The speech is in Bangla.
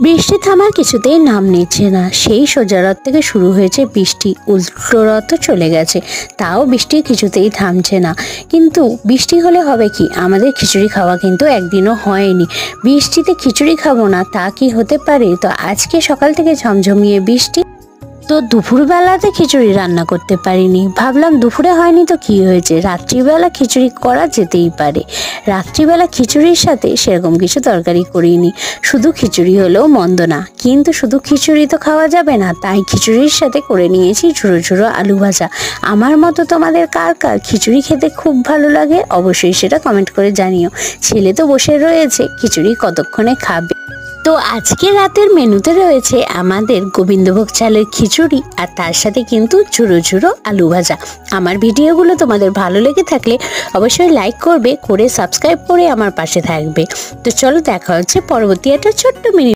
বৃষ্টি থামার কিছুতেই নাম নিচ্ছে না। সেই সোজা রথ থেকে শুরু হয়েছে বৃষ্টি, উল্টো রথও চলে গেছে, তাও বৃষ্টি কিছুতেই থামছে না। কিন্তু বৃষ্টি হলে হবে কি, আমাদের খিচুড়ি খাওয়া কিন্তু একদিনও হয়নি। বৃষ্টিতে খিচুড়ি খাবো না তা কি হতে পারে? তো আজকে সকাল থেকে ঝমঝমিয়ে বৃষ্টি, তো দুপুরবেলাতে খিচুড়ি রান্না করতে পারিনি। ভাবলাম দুপুরে হয়নি তো কি হয়েছে, রাত্রিবেলা খিচুড়ি করা যেতেই পারে। রাত্রিবেলা খিচুড়ির সাথে সেরকম কিছু তরকারি করিনি, শুধু খিচুড়ি হলেও মন্দ না। কিন্তু শুধু খিচুড়ি তো খাওয়া যাবে না, তাই খিচুড়ির সাথে করে নিয়েছি ঝুড়ো ঝুড়ো আলু ভাজা। আমার মতো তোমাদের কার কার খিচুড়ি খেতে খুব ভালো লাগে অবশ্যই সেটা কমেন্ট করে জানিও। ছেলে তো বসে রয়েছে, খিচুড়ি কতক্ষণে খাবে। তো আজকে রাতের মেনুতে রয়েছে আমাদের গোবিন্দভোগ চালের খিচুড়ি, আর তার সাথে কিন্তু ঝুড়ো ঝুড়ো আলু ভাজা। আমার ভিডিওগুলো তোমাদের ভালো লেগে থাকলে অবশ্যই লাইক করবে, করে সাবস্ক্রাইব করে আমার পাশে থাকবে। তো চলো দেখা হচ্ছে পরবর্তী একটা ছোট্ট মিনি